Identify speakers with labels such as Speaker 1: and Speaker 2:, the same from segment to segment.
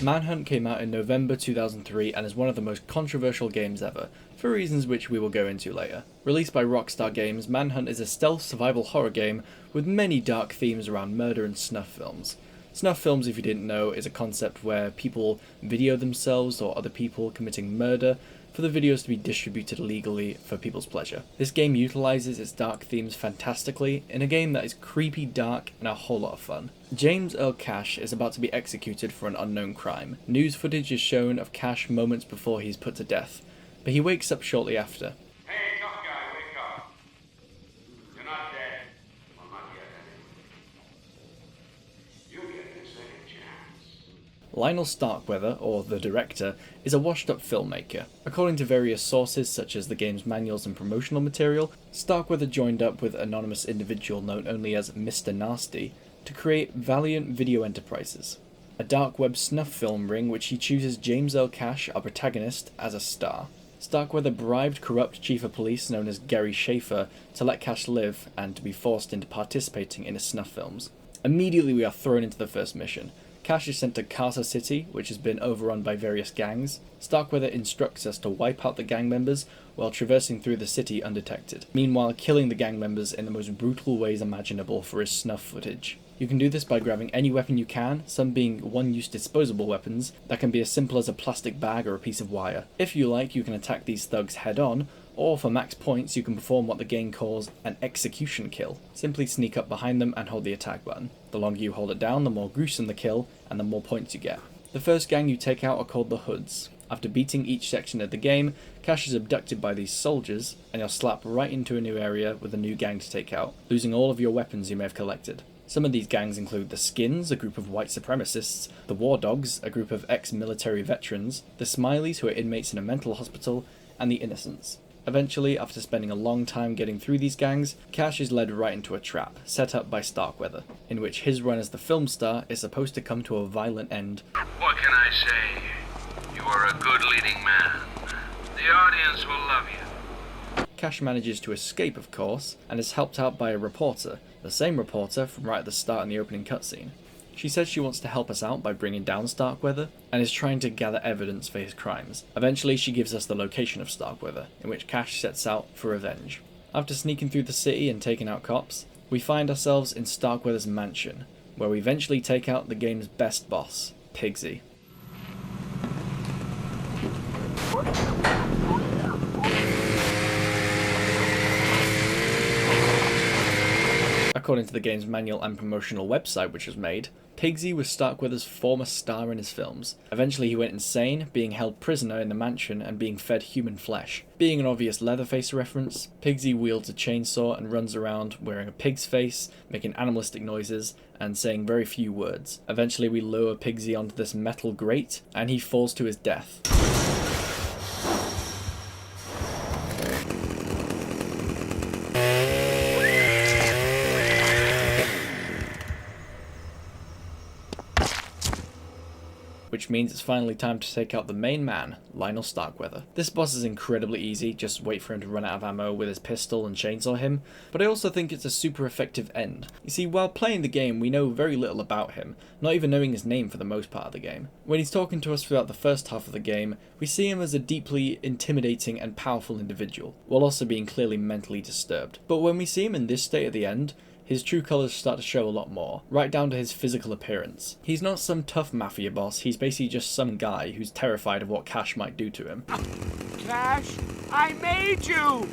Speaker 1: Manhunt came out in November 2003 and is one of the most controversial games ever, for reasons which we will go into later. Released by Rockstar Games, Manhunt is a stealth survival horror game with many dark themes around murder and snuff films. Snuff films, if you didn't know, is a concept where people video themselves or other people committing murder for the videos to be distributed illegally for people's pleasure. This game utilizes its dark themes fantastically in a game that is creepy, dark, and a whole lot of fun. James Earl Cash is about to be executed for an unknown crime. News footage is shown of Cash moments before he's put to death, but he wakes up shortly after.
Speaker 2: Hey, tough guy, wake up. You're not dead. Well, not yet, anyway. You'll get a second chance.
Speaker 1: Lionel Starkweather, or the director, is a washed-up filmmaker. According to various sources, such as the game's manuals and promotional material, Starkweather joined up with an anonymous individual known only as Mr. Nasty to create Valiant Video Enterprises, a dark web snuff film ring which he chooses James Earl Cash, our protagonist, as a star. Starkweather bribed corrupt chief of police known as Gary Schaefer to let Cash live and to be forced into participating in his snuff films. Immediately we are thrown into the first mission. Cash is sent to Carter City, which has been overrun by various gangs. Starkweather instructs us to wipe out the gang members while traversing through the city undetected, meanwhile killing the gang members in the most brutal ways imaginable for his snuff footage. You can do this by grabbing any weapon you can, some being one-use disposable weapons that can be as simple as a plastic bag or a piece of wire. If you like, you can attack these thugs head-on, or for max points you can perform what the game calls an execution kill. Simply sneak up behind them and hold the attack button. The longer you hold it down, the more gruesome the kill, and the more points you get. The first gang you take out are called the Hoods. After beating each section of the game, Cash is abducted by these soldiers, and you're slapped right into a new area with a new gang to take out, losing all of your weapons you may have collected. Some of these gangs include the Skins, a group of white supremacists, the War Dogs, a group of ex-military veterans, the Smileys, who are inmates in a mental hospital, and the Innocents. Eventually, after spending a long time getting through these gangs, Cash is led right into a trap, set up by Starkweather, in which his run as the film star is supposed to come to a violent end.
Speaker 2: What can I say? You are a good leading man. The audience will love you.
Speaker 1: Cash manages to escape, of course, and is helped out by a reporter, the same reporter from right at the start in the opening cutscene. She says she wants to help us out by bringing down Starkweather, and is trying to gather evidence for his crimes. Eventually she gives us the location of Starkweather, in which Cash sets out for revenge. After sneaking through the city and taking out cops, we find ourselves in Starkweather's mansion, where we eventually take out the game's best boss, Pigsy. According to the game's manual and promotional website which was made, Pigsy was Starkweather's former star in his films. Eventually he went insane, being held prisoner in the mansion and being fed human flesh. Being an obvious Leatherface reference, Pigsy wields a chainsaw and runs around wearing a pig's face, making animalistic noises, and saying very few words. Eventually we lure Pigsy onto this metal grate, and he falls to his death. Which means it's finally time to take out the main man, Lionel Starkweather. This boss is incredibly easy, just wait for him to run out of ammo with his pistol and chainsaw him, but I also think it's a super effective end. You see, while playing the game we know very little about him, not even knowing his name for the most part of the game. When he's talking to us throughout the first half of the game, we see him as a deeply intimidating and powerful individual, while also being clearly mentally disturbed. But when we see him in this state at the end, his true colours start to show a lot more, right down to his physical appearance. He's not some tough mafia boss, he's basically just some guy who's terrified of what Cash might do to him.
Speaker 3: Cash, I made you!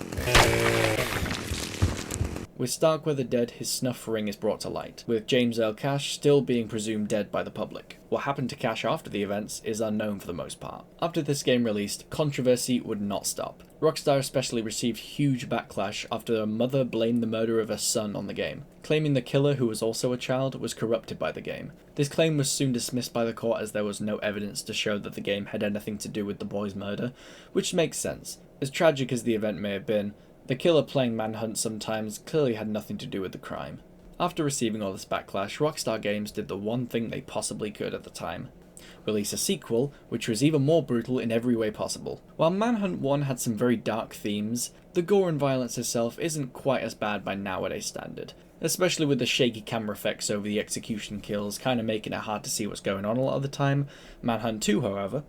Speaker 1: With Starkweather dead, his snuff ring is brought to light, with James Earl Cash still being presumed dead by the public. What happened to Cash after the events is unknown for the most part. After this game released, controversy would not stop. Rockstar especially received huge backlash after a mother blamed the murder of her son on the game, claiming the killer, who was also a child, was corrupted by the game. This claim was soon dismissed by the court as there was no evidence to show that the game had anything to do with the boy's murder, which makes sense. As tragic as the event may have been, the killer playing Manhunt sometimes clearly had nothing to do with the crime. After receiving all this backlash, Rockstar Games did the one thing they possibly could at the time: release a sequel, which was even more brutal in every way possible. While Manhunt 1 had some very dark themes, the gore and violence itself isn't quite as bad by nowadays standard. especially with the shaky camera effects over the execution kills, kind of making it hard to see what's going on a lot of the time. Manhunt 2, however,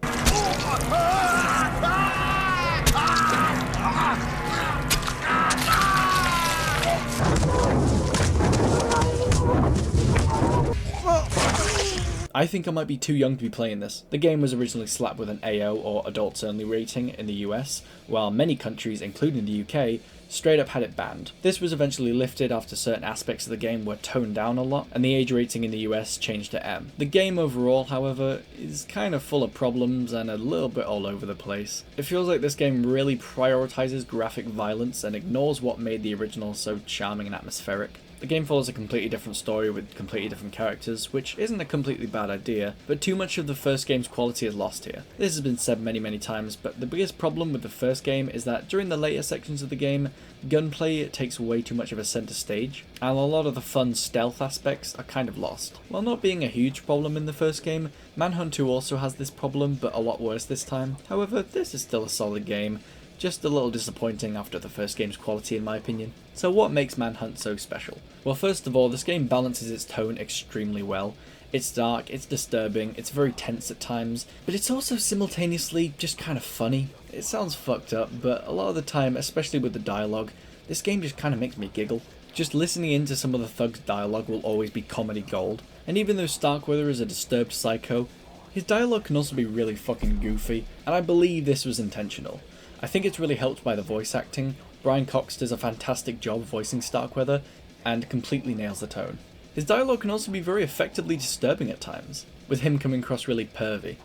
Speaker 1: I think I might be too young to be playing this. The game was originally slapped with an AO or adults only rating in the US, while many countries, including the UK, straight up had it banned. This was eventually lifted after certain aspects of the game were toned down a lot, and the age rating in the US changed to M. The game overall, however, is kind of full of problems and a little bit all over the place. It feels like this game really prioritizes graphic violence and ignores what made the original so charming and atmospheric. The game follows a completely different story with completely different characters, which isn't a completely bad idea, but too much of the first game's quality is lost here. This has been said many times, but the biggest problem with the first game is that during the later sections of the game, gunplay takes way too much of a center stage, and a lot of the fun stealth aspects are kind of lost. While not being a huge problem in the first game, Manhunt 2 also has this problem, but a lot worse this time. However, this is still a solid game, just a little disappointing after the first game's quality in my opinion. So what makes Manhunt so special? Well, first of all, this game balances its tone extremely well. It's dark, it's disturbing, it's very tense at times, but it's also simultaneously just kind of funny. It sounds fucked up, but a lot of the time, especially with the dialogue, this game just kind of makes me giggle. Just listening into some of the thugs' dialogue will always be comedy gold. And even though Starkweather is a disturbed psycho, his dialogue can also be really fucking goofy, and I believe this was intentional. I think it's really helped by the voice acting. Brian Cox does a fantastic job voicing Starkweather, and completely nails the tone. His dialogue can also be very effectively disturbing at times, with him coming across really pervy.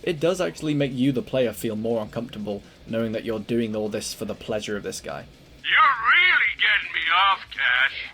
Speaker 1: It does actually make you, the player, feel more uncomfortable, knowing that you're doing all this for the pleasure of this guy.
Speaker 2: You're really getting me off, Cash.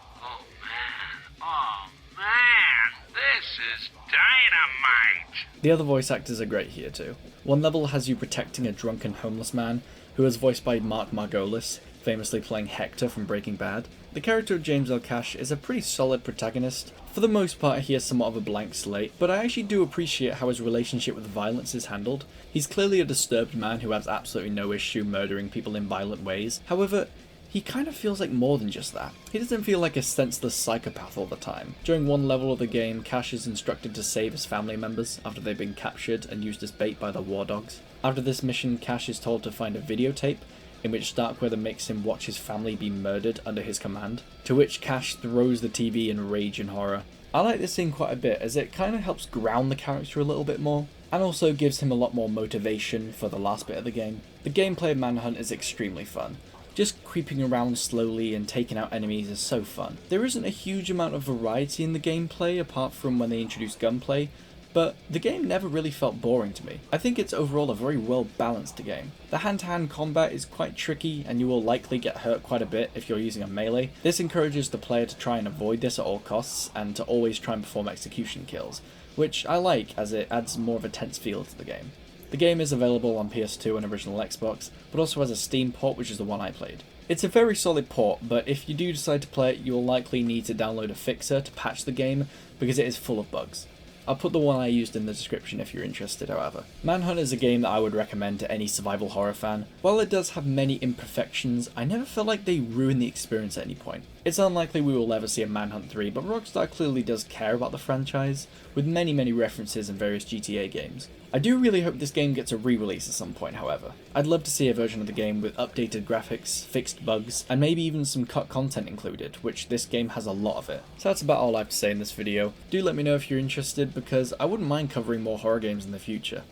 Speaker 2: Oh man, this is dynamite.
Speaker 1: The other voice actors are great here too. One level has you protecting a drunken homeless man, who is voiced by Mark Margolis, famously playing Hector from Breaking Bad. The character of James L. Cash is a pretty solid protagonist. For the most part, he has somewhat of a blank slate, but I actually do appreciate how his relationship with violence is handled. He's clearly a disturbed man who has absolutely no issue murdering people in violent ways. However, he kind of feels like more than just that. He doesn't feel like a senseless psychopath all the time. During one level of the game, Cash is instructed to save his family members after they've been captured and used as bait by the war dogs. After this mission, Cash is told to find a videotape in which Starkweather makes him watch his family be murdered under his command, to which Cash throws the TV in rage and horror. I like this scene quite a bit as it kind of helps ground the character a little bit more, and also gives him a lot more motivation for the last bit of the game. The gameplay of Manhunt is extremely fun. Just creeping around slowly and taking out enemies is so fun. There isn't a huge amount of variety in the gameplay apart from when they introduce gunplay, but the game never really felt boring to me. I think it's overall a very well balanced game. The hand-to-hand combat is quite tricky and you will likely get hurt quite a bit if you're using a melee. This encourages the player to try and avoid this at all costs and to always try and perform execution kills, which I like as it adds more of a tense feel to the game. The game is available on PS2 and original Xbox, but also has a Steam port, which is the one I played. It's a very solid port, but if you do decide to play it, you'll likely need to download a fixer to patch the game because it is full of bugs. I'll put the one I used in the description if you're interested, however. Manhunt is a game that I would recommend to any survival horror fan. While it does have many imperfections, I never felt like they ruin the experience at any point. It's unlikely we will ever see a Manhunt 3, but Rockstar clearly does care about the franchise, with many references in various GTA games. I do really hope this game gets a re-release at some point, however. I'd love to see a version of the game with updated graphics, fixed bugs, and maybe even some cut content included, which this game has a lot of it. So that's about all I have to say in this video. Do let me know if you're interested, because I wouldn't mind covering more horror games in the future.